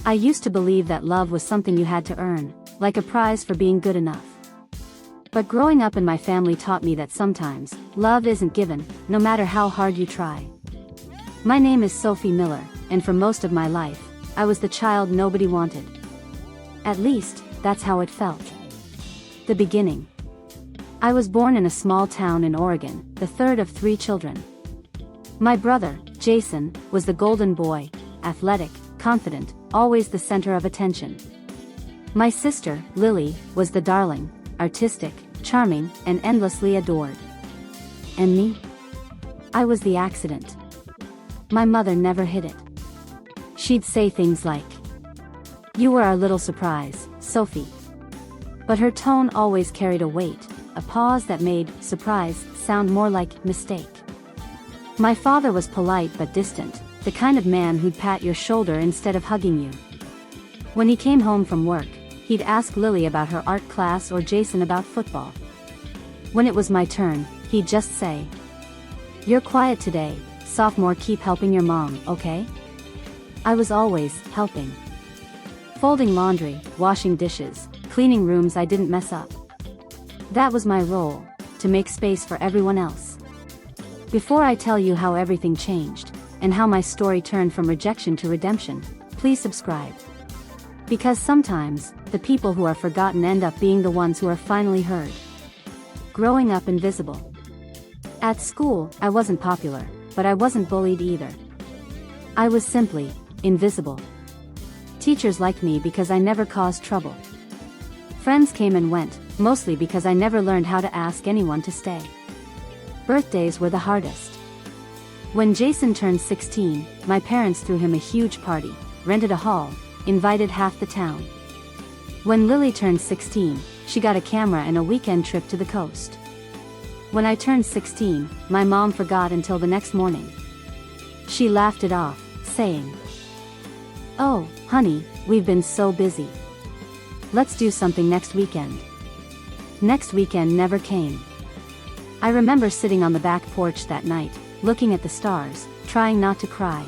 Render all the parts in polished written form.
I used to believe that love was something you had to earn, like a prize for being good enough. But growing up in my family taught me that sometimes, love isn't given, no matter how hard you try. My name is Sophie Miller, and for most of my life, I was the child nobody wanted. At least, that's how it felt. The beginning. I was born in a small town in Oregon, the third of 3 children. My brother, Jason, was the golden boy, athletic, confident, always the center of attention. My sister, Lily, was the darling, artistic, charming, and endlessly adored. And me? I was the accident. My mother never hid it. She'd say things like, "You were our little surprise, Sophie." But her tone always carried a weight, a pause that made surprise sound more like mistake. My father was polite but distant, the kind of man who'd pat your shoulder instead of hugging you. When he came home from work, he'd ask Lily about her art class or Jason about football. When it was my turn, he'd just say, "You're quiet today, sophomore, keep helping your mom, okay?" I was always helping. Folding laundry, washing dishes, cleaning rooms I didn't mess up. That was my role, to make space for everyone else. Before I tell you how everything changed, and how my story turned from rejection to redemption, please subscribe. Because sometimes, the people who are forgotten end up being the ones who are finally heard. Growing up invisible. At school, I wasn't popular, but I wasn't bullied either. I was simply invisible. Teachers liked me because I never caused trouble. Friends came and went, mostly because I never learned how to ask anyone to stay. Birthdays were the hardest. When Jason turned 16, my parents threw him a huge party, rented a hall, invited half the town. When Lily turned 16, she got a camera and a weekend trip to the coast. When I turned 16, my mom forgot until the next morning. She laughed it off, saying, "Oh, honey, we've been so busy. Let's do something next weekend." Next weekend never came. I remember sitting on the back porch that night, looking at the stars, trying not to cry.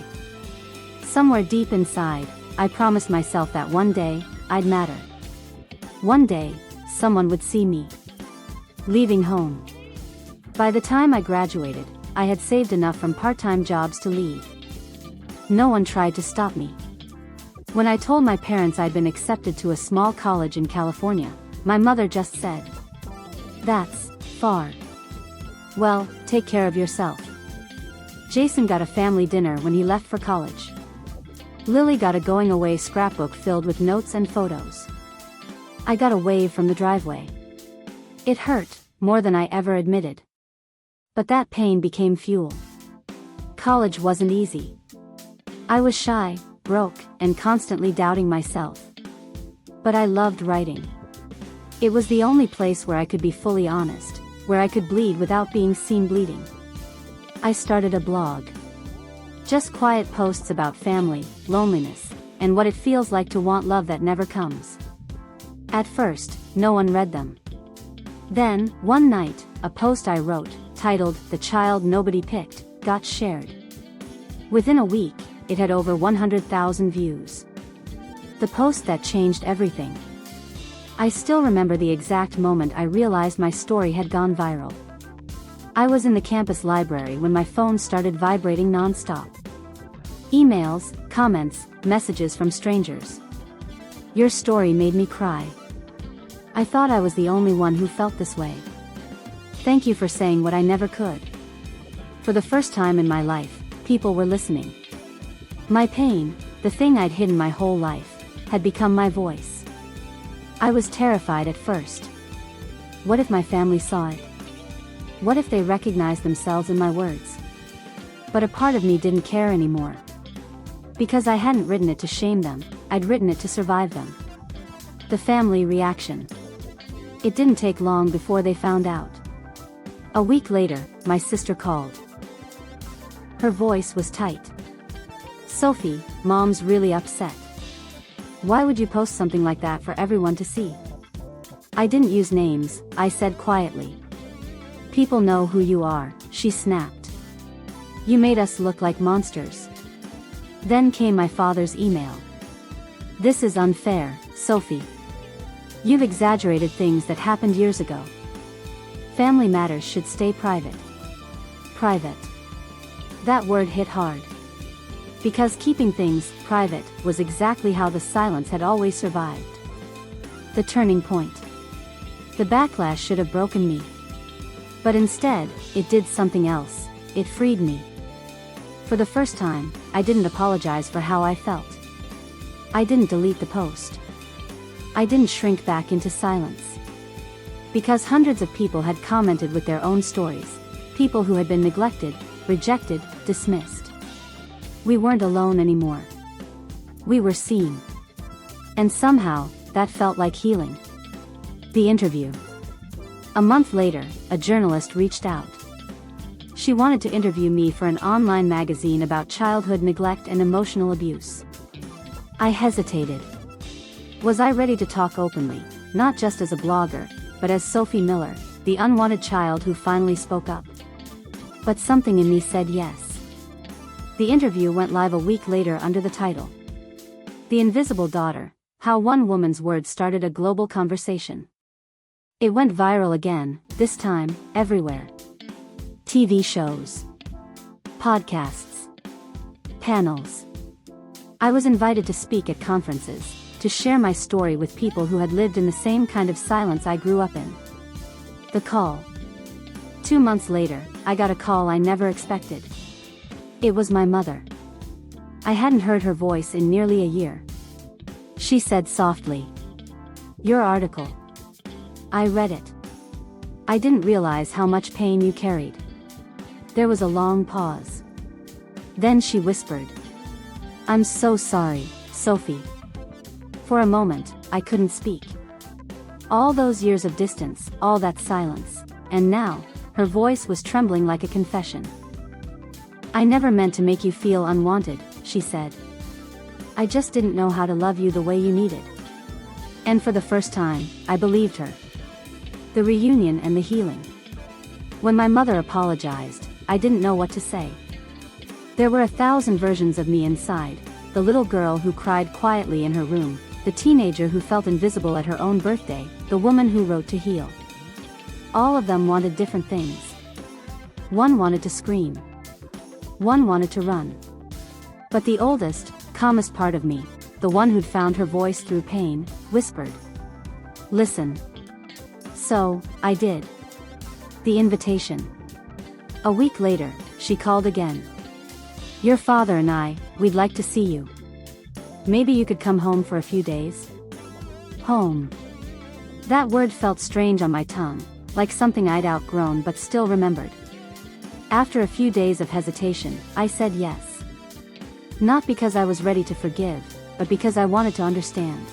Somewhere deep inside, I promised myself that one day, I'd matter. One day, someone would see me. Leaving home. By the time I graduated, I had saved enough from part-time jobs to leave. No one tried to stop me. When I told my parents I'd been accepted to a small college in California, my mother just said, "That's far. Well, take care of yourself." Jason got a family dinner when he left for college. Lily got a going-away scrapbook filled with notes and photos. I got a wave from the driveway. It hurt, more than I ever admitted. But that pain became fuel. College wasn't easy. I was shy, broke, and constantly doubting myself. But I loved writing. It was the only place where I could be fully honest, where I could bleed without being seen bleeding. I started a blog. Just quiet posts about family, loneliness, and what it feels like to want love that never comes. At first, no one read them. Then, one night, a post I wrote, titled "The Child Nobody Picked," got shared. Within a week, it had over 100,000 views. The post that changed everything. I still remember the exact moment I realized my story had gone viral. I was in the campus library when my phone started vibrating non-stop. Emails, comments, messages from strangers. "Your story made me cry. I thought I was the only one who felt this way. Thank you for saying what I never could." For the first time in my life, people were listening. My pain, the thing I'd hidden my whole life, had become my voice. I was terrified at first. What if my family saw it? What if they recognized themselves in my words? But a part of me didn't care anymore. Because I hadn't written it to shame them, I'd written it to survive them. The family reaction. It didn't take long before they found out. A week later, my sister called. Her voice was tight. "Sophie, Mom's really upset. Why would you post something like that for everyone to see?" I didn't use names, I said quietly. "People know who you are," she snapped. "You made us look like monsters." Then came my father's email. This is unfair, Sophie. You've exaggerated things that happened years ago. Family matters should stay private. Private. That word hit hard. Because keeping things private was exactly how the silence had always survived. The turning point. The backlash should have broken me. But instead, it did something else. It freed me. For the first time, I didn't apologize for how I felt. I didn't delete the post. I didn't shrink back into silence. Because hundreds of people had commented with their own stories. People who had been neglected, rejected, dismissed. We weren't alone anymore. We were seen. And somehow, that felt like healing. The interview. A month later, a journalist reached out. She wanted to interview me for an online magazine about childhood neglect and emotional abuse. I hesitated. Was I ready to talk openly, not just as a blogger, but as Sophie Miller, the unwanted child who finally spoke up? But something in me said yes. The interview went live a week later under the title, "The Invisible Daughter: How One Woman's Words Started a Global Conversation." It went viral again, this time, everywhere. TV shows. Podcasts. Panels. I was invited to speak at conferences, to share my story with people who had lived in the same kind of silence I grew up in. The call. 2 months later, I got a call I never expected. It was my mother. I hadn't heard her voice in nearly a year. She said softly, "Your article." I read it. "I didn't realize how much pain you carried." There was a long pause. Then she whispered, "I'm so sorry, Sophie." For a moment, I couldn't speak. All those years of distance, all that silence, and now, her voice was trembling like a confession. "I never meant to make you feel unwanted," she said. "I just didn't know how to love you the way you needed." And for the first time, I believed her. The reunion and the healing. When my mother apologized, I didn't know what to say. There were 1,000 versions of me inside, the little girl who cried quietly in her room, the teenager who felt invisible at her own birthday, the woman who wrote to heal. All of them wanted different things. One wanted to scream. One wanted to run. But the oldest, calmest part of me, the one who'd found her voice through pain, whispered, "Listen." So, I did. The invitation. A week later, she called again. "Your father and we'd like to see you. Maybe you could come home for a few days?" Home. That word felt strange on my tongue, like something I'd outgrown but still remembered. After a few days of hesitation, I said yes. Not because I was ready to forgive, but because I wanted to understand.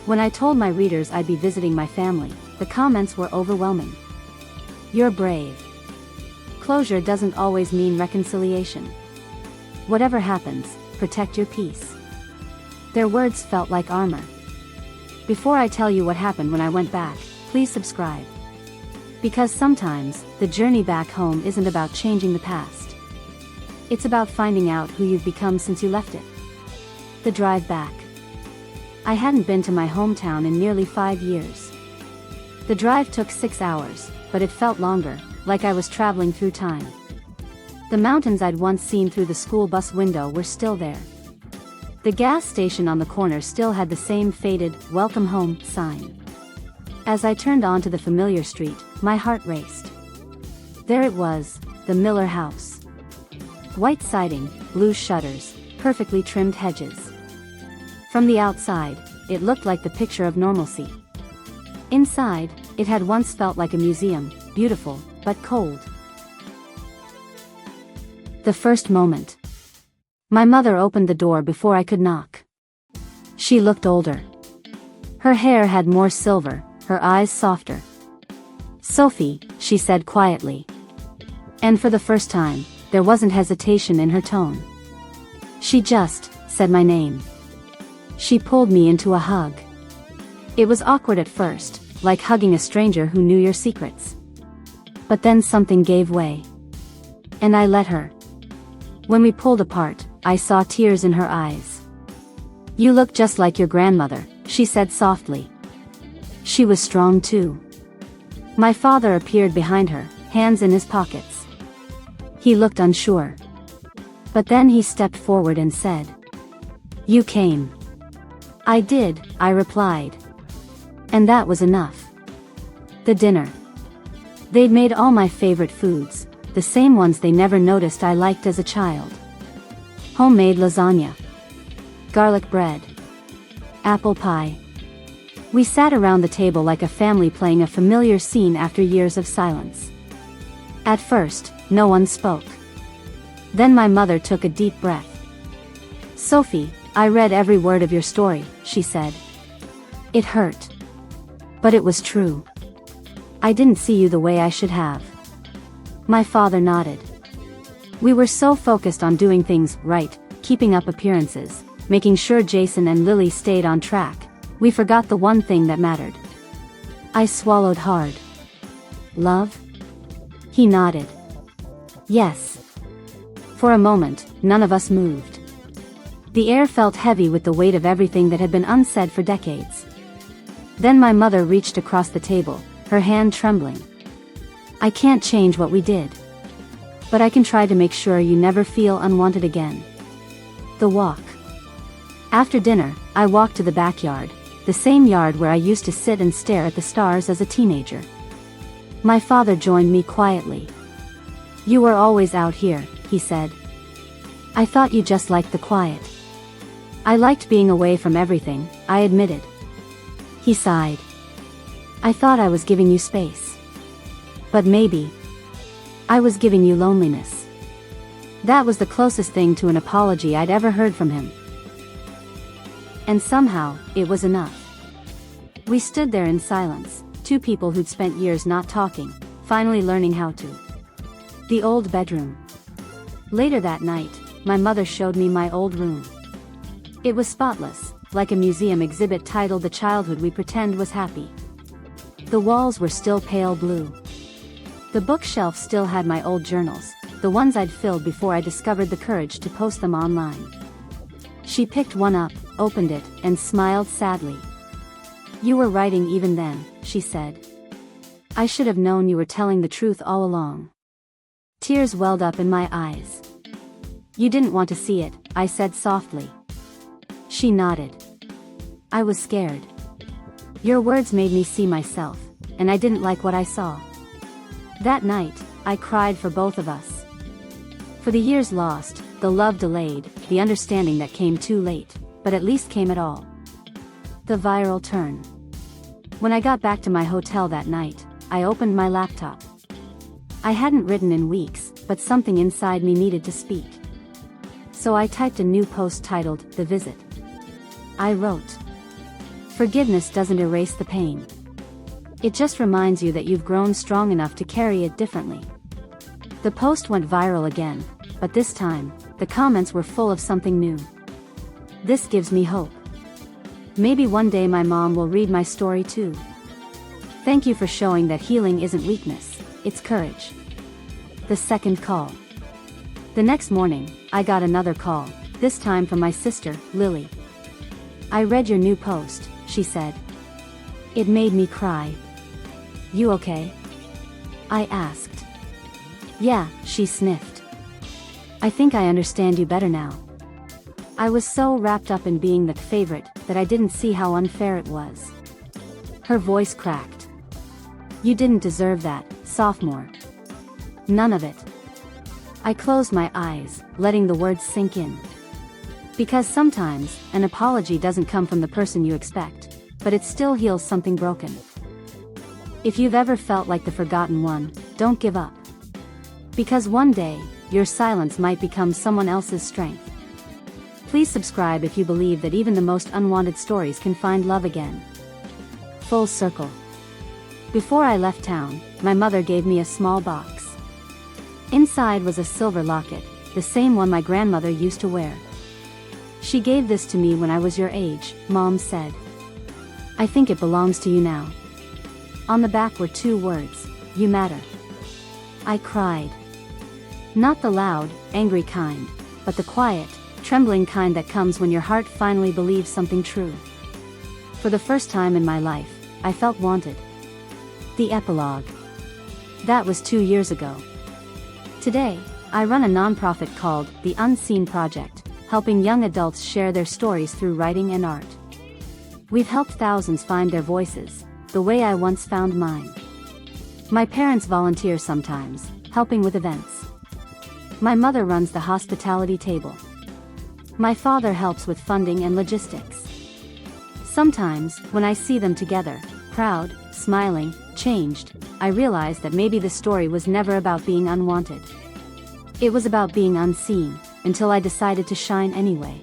When I told my readers I'd be visiting my family, the comments were overwhelming. "You're brave. Closure doesn't always mean reconciliation. Whatever happens, protect your peace." Their words felt like armor. Before I tell you what happened when I went back, please subscribe. Because sometimes, the journey back home isn't about changing the past. It's about finding out who you've become since you left it. The drive back. I hadn't been to my hometown in nearly 5 years. The drive took 6 hours, but it felt longer, like I was traveling through time. The mountains I'd once seen through the school bus window were still there. The gas station on the corner still had the same faded, "Welcome Home" sign. As I turned onto the familiar street, my heart raced. There it was, the Miller house. White siding, blue shutters, perfectly trimmed hedges. From the outside, it looked like the picture of normalcy. Inside, it had once felt like a museum, beautiful, but cold. The first moment. My mother opened the door before I could knock. She looked older. Her hair had more silver, her eyes softer. "Sophie," she said quietly. And for the first time, there wasn't hesitation in her tone. She just said my name. She pulled me into a hug. It was awkward at first, like hugging a stranger who knew your secrets. But then something gave way. And I let her. When we pulled apart, I saw tears in her eyes. You look just like your grandmother, she said softly. She was strong too. My father appeared behind her, hands in his pockets. He looked unsure. But then he stepped forward and said, "You came." "I did," I replied. And that was enough. The dinner. They'd made all my favorite foods, the same ones they never noticed I liked as a child. Homemade lasagna. Garlic bread. Apple pie. We sat around the table like a family playing a familiar scene after years of silence. At first, no one spoke. Then my mother took a deep breath. "Sophie, I read every word of your story," she said. "It hurt. But it was true. I didn't see you the way I should have." My father nodded. We were so focused on doing things right, keeping up appearances, making sure Jason and Lily stayed on track, we forgot the one thing that mattered. I swallowed hard. "Love?" He nodded. "Yes." For a moment, none of us moved. The air felt heavy with the weight of everything that had been unsaid for decades. Then my mother reached across the table, her hand trembling. "I can't change what we did. But I can try to make sure you never feel unwanted again." The walk. After dinner, I walked to the backyard, the same yard where I used to sit and stare at the stars as a teenager. My father joined me quietly. "You were always out here," he said. "I thought you just liked the quiet." "I liked being away from everything," I admitted. He sighed. "I thought I was giving you space. But maybe I was giving you loneliness." That was the closest thing to an apology I'd ever heard from him. And somehow, it was enough. We stood there in silence, two people who'd spent years not talking, finally learning how to. The old bedroom. Later that night, my mother showed me my old room. It was spotless, like a museum exhibit titled "The Childhood We Pretend Was Happy." The walls were still pale blue. The bookshelf still had my old journals, the ones I'd filled before I discovered the courage to post them online. She picked one up, opened it, and smiled sadly. "You were writing even then," she said. "I should have known you were telling the truth all along." Tears welled up in my eyes. "You didn't want to see it," I said softly. She nodded. "I was scared. Your words made me see myself, and I didn't like what I saw." That night, I cried for both of us. For the years lost, the love delayed, the understanding that came too late, but at least came at all. The viral turn. When I got back to my hotel that night, I opened my laptop. I hadn't written in weeks, but something inside me needed to speak. So I typed a new post titled, "The Visit." I wrote, "Forgiveness doesn't erase the pain. It just reminds you that you've grown strong enough to carry it differently." The post went viral again, but this time, the comments were full of something new. "This gives me hope. Maybe one day my mom will read my story too. Thank you for showing that healing isn't weakness, it's courage." The second call. The next morning, I got another call, this time from my sister, Lily. "I read your new post," she said. "It made me cry." "You okay?" I asked. "Yeah," she sniffed. "I think I understand you better now." I was so wrapped up in being the favorite that I didn't see how unfair it was. Her voice cracked. "You didn't deserve that, sophomore. None of it." I closed my eyes, letting the words sink in. Because sometimes, an apology doesn't come from the person you expect, but it still heals something broken. If you've ever felt like the forgotten one, don't give up. Because one day, your silence might become someone else's strength. Please subscribe if you believe that even the most unwanted stories can find love again. Full circle. Before I left town, my mother gave me a small box. Inside was a silver locket, the same one my grandmother used to wear. "She gave this to me when I was your age," Mom said. "I think it belongs to you now." On the back were two words, "You matter." I cried. Not the loud, angry kind, but the quiet, trembling kind that comes when your heart finally believes something true. For the first time in my life, I felt wanted. The epilogue. That was 2 years ago. Today, I run a nonprofit called The Unseen Project, helping young adults share their stories through writing and art. We've helped thousands find their voices, the way I once found mine. My parents volunteer sometimes, helping with events. My mother runs the hospitality table. My father helps with funding and logistics. Sometimes, when I see them together, proud, smiling, changed, I realize that maybe the story was never about being unwanted. It was about being unseen, until I decided to shine anyway.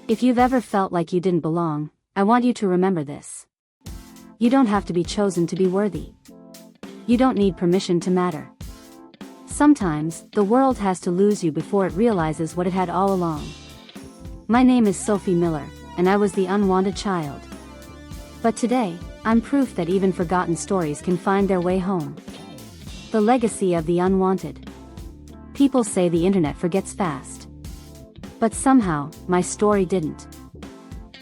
If you've ever felt like you didn't belong, I want you to remember this. You don't have to be chosen to be worthy. You don't need permission to matter. Sometimes, the world has to lose you before it realizes what it had all along. My name is Sophie Miller, and I was the unwanted child. But today, I'm proof that even forgotten stories can find their way home. The legacy of the unwanted. People say the internet forgets fast. But somehow, my story didn't.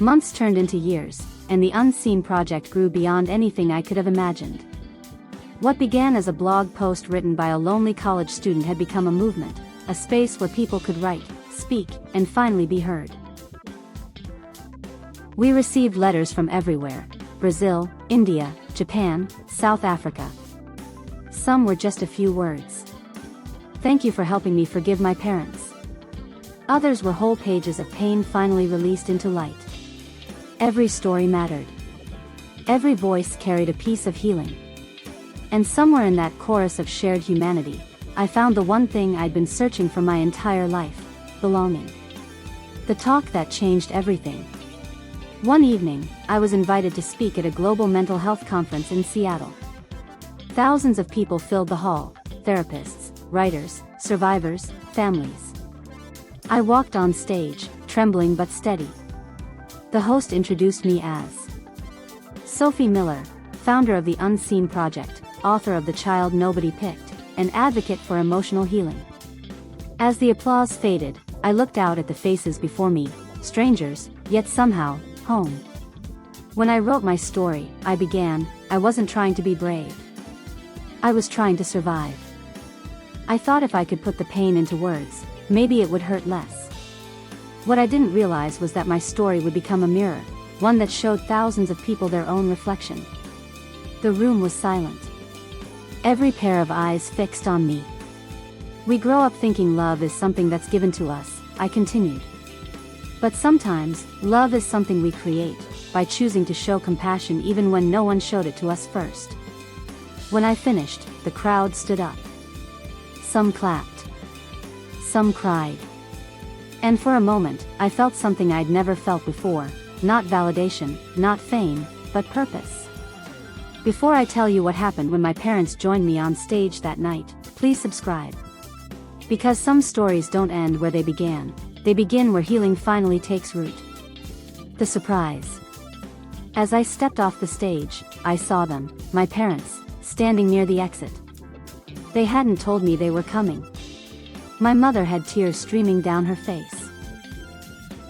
Months turned into years, and the Unseen Project grew beyond anything I could have imagined. What began as a blog post written by a lonely college student had become a movement, a space where people could write, speak, and finally be heard. We received letters from everywhere: Brazil, India, Japan, South Africa. Some were just a few words. Thank you for helping me forgive my parents. Others were whole pages of pain finally released into light. Every story mattered. Every voice carried a piece of healing. And somewhere in that chorus of shared humanity, I found the one thing I'd been searching for my entire life: belonging. The talk that changed everything. One evening, I was invited to speak at a global mental health conference in Seattle. Thousands of people filled the hall: therapists, writers, survivors, families. I walked on stage, trembling but steady. The host introduced me as Sophie Miller, founder of the Unseen Project, author of The Child Nobody Picked, and advocate for emotional healing. As the applause faded, I looked out at the faces before me, strangers, yet somehow, home. When I wrote my story, I wasn't trying to be brave. I was trying to survive. I thought if I could put the pain into words, maybe it would hurt less. What I didn't realize was that my story would become a mirror, one that showed thousands of people their own reflection. The room was silent. Every pair of eyes fixed on me. We grow up thinking love is something that's given to us, I continued. But sometimes, love is something we create, by choosing to show compassion even when no one showed it to us first. When I finished, the crowd stood up. Some clapped. Some cried. And for a moment, I felt something I'd never felt before: not validation, not fame, but purpose. Before I tell you what happened when my parents joined me on stage that night, please subscribe. Because some stories don't end where they begin where healing finally takes root. The surprise. As I stepped off the stage, I saw them, my parents, standing near the exit. They hadn't told me they were coming. My mother had tears streaming down her face.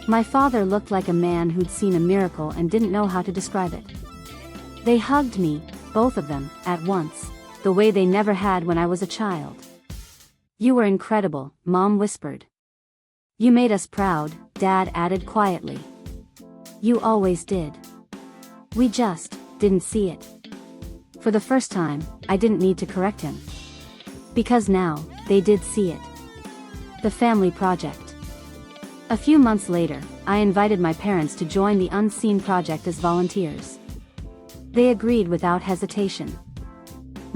My father looked like a man who'd seen a miracle and didn't know how to describe it. They hugged me, both of them, at once, the way they never had when I was a child. "You were incredible," Mom whispered. "You made us proud," Dad added quietly. "You always did. We just didn't see it." For the first time, I didn't need to correct him. Because now, they did see it. The Family Project. A few months later, I invited my parents to join the Unseen Project as volunteers. They agreed without hesitation.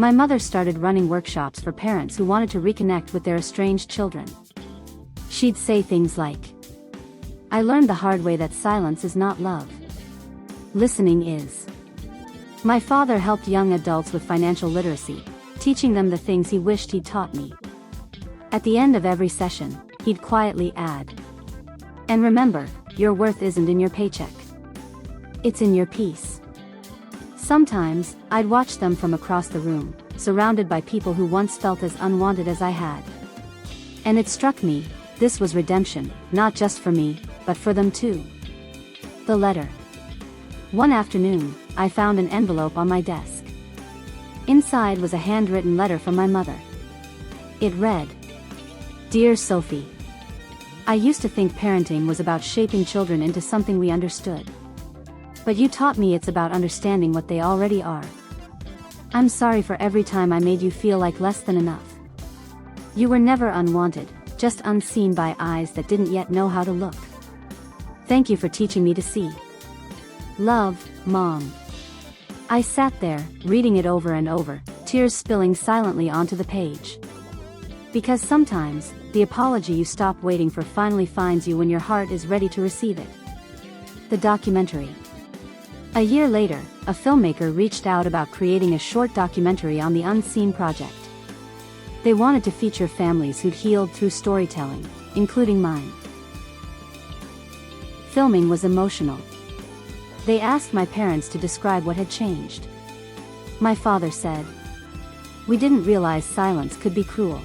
My mother started running workshops for parents who wanted to reconnect with their estranged children. She'd say things like, "I learned the hard way that silence is not love. Listening is." My father helped young adults with financial literacy, teaching them the things he wished he'd taught me. At the end of every session, he'd quietly add, "And remember, your worth isn't in your paycheck. It's in your peace." Sometimes, I'd watch them from across the room, surrounded by people who once felt as unwanted as I had. And it struck me, This was redemption, not just for me, but for them too. The letter. One afternoon, I found an envelope on my desk. Inside was a handwritten letter from my mother. It read, "Dear Sophie, I used to think parenting was about shaping children into something we understood. But you taught me it's about understanding what they already are. I'm sorry for every time I made you feel like less than enough. You were never unwanted, just unseen by eyes that didn't yet know how to look. Thank you for teaching me to see. Love, Mom." I sat there, reading it over and over, tears spilling silently onto the page. Because sometimes, the apology you stop waiting for finally finds you when your heart is ready to receive it. The documentary. A year later, a filmmaker reached out about creating a short documentary on the Unseen project. They wanted to feature families who'd healed through storytelling, including mine. Filming was emotional. They asked my parents to describe what had changed. My father said, "We didn't realize silence could be cruel.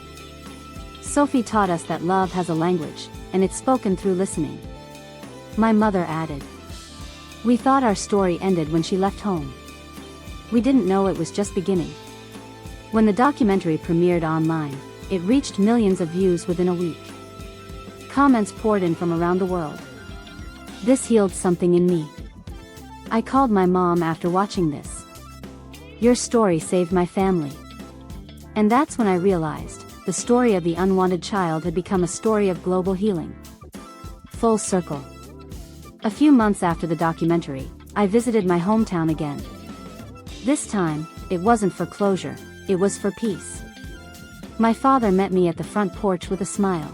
Sophie taught us that love has a language, and it's spoken through listening." My mother added, "We thought our story ended when she left home. We didn't know it was just beginning." When the documentary premiered online, it reached millions of views within a week. Comments poured in from around the world. This healed something in me. I called my mom after watching this. "Your story saved my family." And that's when I realized, the story of the unwanted child had become a story of global healing. Full circle. A few months after the documentary, I visited my hometown again. This time, it wasn't for closure, it was for peace. My father met me at the front porch with a smile.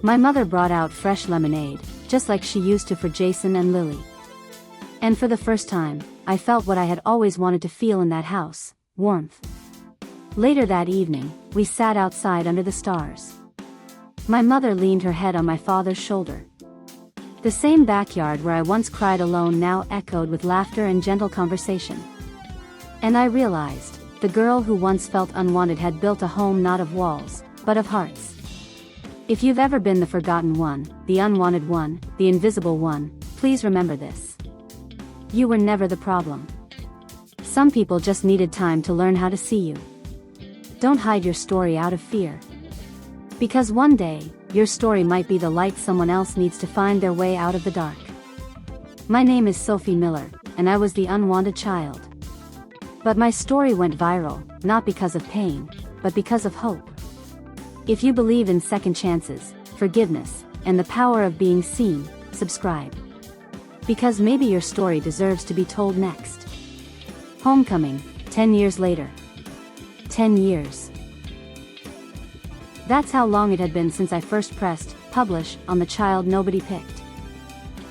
My mother brought out fresh lemonade, just like she used to for Jason and Lily. And for the first time, I felt what I had always wanted to feel in that house, warmth. Later that evening, we sat outside under the stars. My mother leaned her head on my father's shoulder. The same backyard where I once cried alone now echoed with laughter and gentle conversation. And I realized, the girl who once felt unwanted had built a home not of walls, but of hearts. If you've ever been the forgotten one, the unwanted one, the invisible one, please remember this. You were never the problem. Some people just needed time to learn how to see you. Don't hide your story out of fear. Because one day, your story might be the light someone else needs to find their way out of the dark. My name is Sophie Miller, and I was the unwanted child. But my story went viral, not because of pain, but because of hope. If you believe in second chances, forgiveness, and the power of being seen, subscribe. Because maybe your story deserves to be told next. Homecoming, 10 years later. 10 years. That's how long it had been since I first pressed publish on the child nobody picked.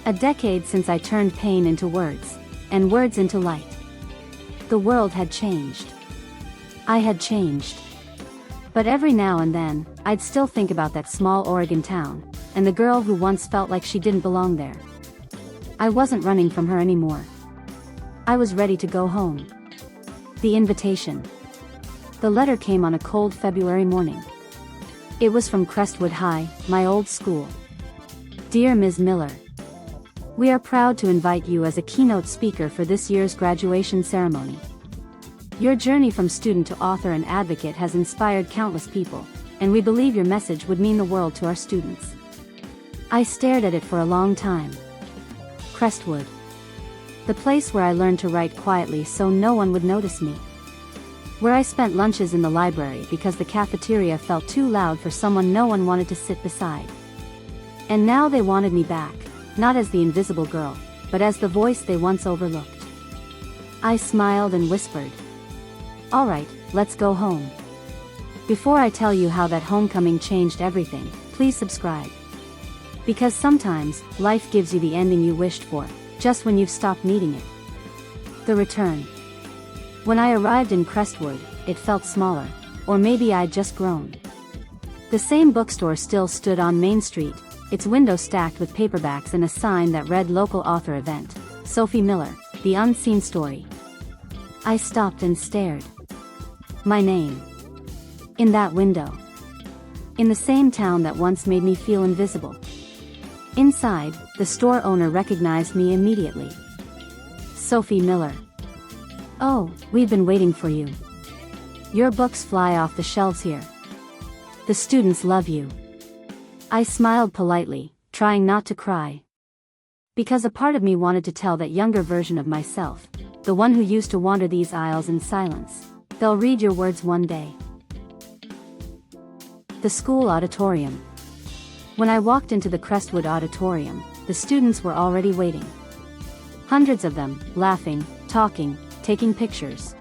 A decade since I turned pain into words, and words into light. The world had changed. I had changed. But every now and then, I'd still think about that small Oregon town, and the girl who once felt like she didn't belong there. I wasn't running from her anymore. I was ready to go home. The invitation. The letter came on a cold February morning. It was from Crestwood High, my old school. Dear Ms. Miller, we are proud to invite you as a keynote speaker for this year's graduation ceremony. Your journey from student to author and advocate has inspired countless people, and we believe your message would mean the world to our students. I stared at it for a long time. Crestwood. The place where I learned to write quietly so no one would notice me. Where I spent lunches in the library because the cafeteria felt too loud for someone no one wanted to sit beside. And now they wanted me back, not as the invisible girl, but as the voice they once overlooked. I smiled and whispered, "All right, let's go home." Before I tell you how that homecoming changed everything, please subscribe. Because sometimes, life gives you the ending you wished for, just when you've stopped needing it. The return. When I arrived in Crestwood, it felt smaller, or maybe I'd just grown. The same bookstore still stood on Main Street, its windows stacked with paperbacks and a sign that read Local Author Event, Sophie Miller, The Unseen Story. I stopped and stared. My name. In that window. In the same town that once made me feel invisible. Inside, the store owner recognized me immediately. Sophie Miller. Oh, we've been waiting for you. Your books fly off the shelves here. The students love you. I smiled politely, trying not to cry. Because a part of me wanted to tell that younger version of myself, the one who used to wander these aisles in silence, they'll read your words one day. The school auditorium. When I walked into the Crestwood auditorium, the students were already waiting. Hundreds of them, laughing, talking, taking pictures.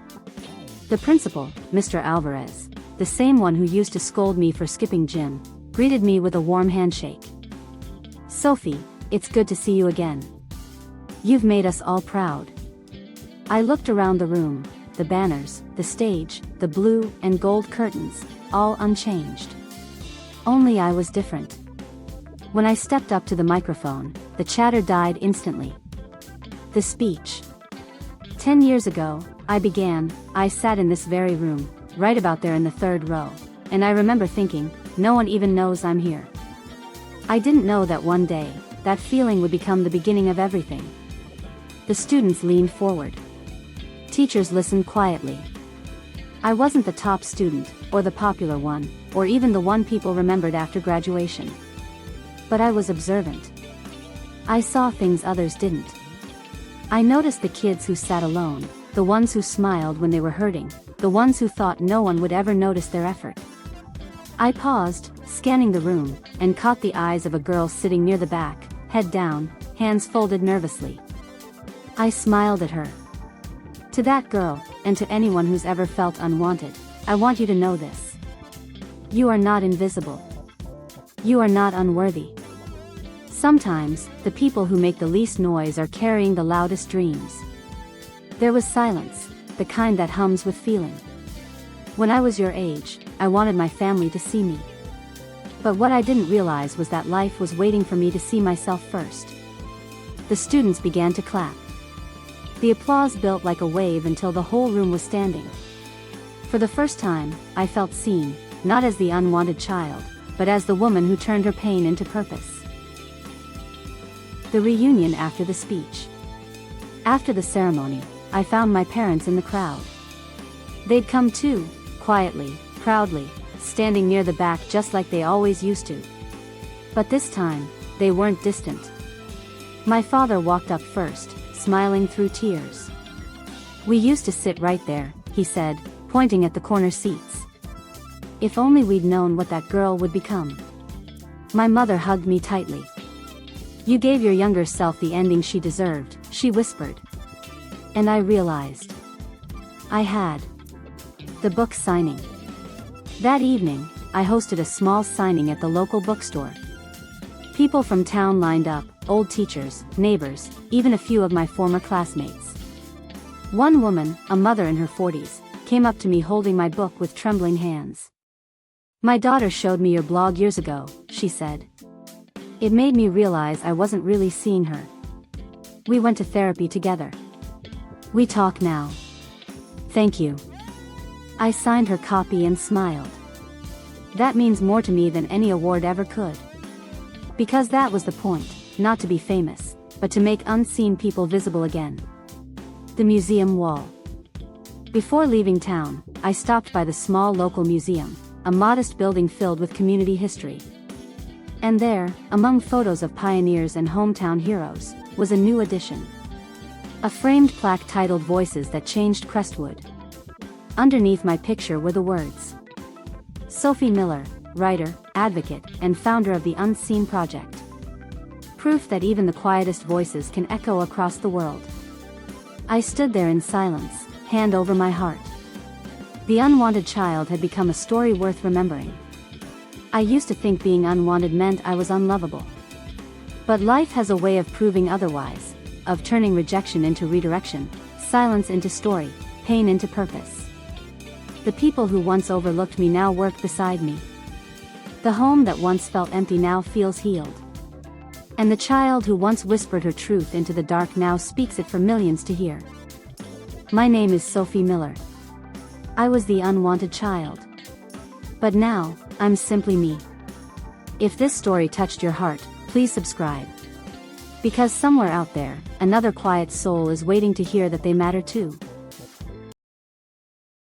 The principal, Mr. Alvarez, the same one who used to scold me for skipping gym, greeted me with a warm handshake. Sophie, it's good to see you again. You've made us all proud. I looked around the room, the banners, the stage, the blue and gold curtains, all unchanged. Only I was different. When I stepped up to the microphone, the chatter died instantly. The speech. 10 years ago, I sat in this very room, right about there in the third row, and I remember thinking, no one even knows I'm here. I didn't know that one day, that feeling would become the beginning of everything. The students leaned forward. Teachers listened quietly. I wasn't the top student, or the popular one, or even the one people remembered after graduation. But I was observant. I saw things others didn't. I noticed the kids who sat alone, the ones who smiled when they were hurting, the ones who thought no one would ever notice their effort. I paused, scanning the room, and caught the eyes of a girl sitting near the back, head down, hands folded nervously. I smiled at her. To that girl, and to anyone who's ever felt unwanted, I want you to know this. You are not invisible. You are not unworthy. Sometimes, the people who make the least noise are carrying the loudest dreams. There was silence, the kind that hums with feeling. When I was your age, I wanted my family to see me. But what I didn't realize was that life was waiting for me to see myself first. The students began to clap. The applause built like a wave until the whole room was standing. For the first time, I felt seen, not as the unwanted child, but as the woman who turned her pain into purpose. The reunion after the speech. After the ceremony, I found my parents in the crowd. They'd come too, quietly, proudly, standing near the back just like they always used to. But this time, they weren't distant. My father walked up first, smiling through tears. We used to sit right there, he said, pointing at the corner seats. If only we'd known what that girl would become. My mother hugged me tightly. You gave your younger self the ending she deserved, she whispered. And I realized. I had. The book signing. That evening, I hosted a small signing at the local bookstore. People from town lined up, old teachers, neighbors, even a few of my former classmates. One woman, a mother in her 40s, came up to me holding my book with trembling hands. My daughter showed me your blog years ago, she said. It made me realize I wasn't really seeing her. We went to therapy together. We talk now. Thank you. I signed her copy and smiled. That means more to me than any award ever could. Because that was the point, not to be famous, but to make unseen people visible again. The museum wall. Before leaving town, I stopped by the small local museum, a modest building filled with community history. And there, among photos of pioneers and hometown heroes, was a new addition. A framed plaque titled Voices That Changed Crestwood. Underneath my picture were the words. Sophie Miller, writer, advocate, and founder of the Unseen Project. Proof that even the quietest voices can echo across the world. I stood there in silence, hand over my heart. The unwanted child had become a story worth remembering. I used to think being unwanted meant I was unlovable. But life has a way of proving otherwise, of turning rejection into redirection, silence into story, pain into purpose. The people who once overlooked me now work beside me. The home that once felt empty now feels healed. And the child who once whispered her truth into the dark now speaks it for millions to hear. My name is Sophie Miller. I was the unwanted child. But now, I'm simply me. If this story touched your heart, please subscribe. Because somewhere out there, another quiet soul is waiting to hear that they matter too.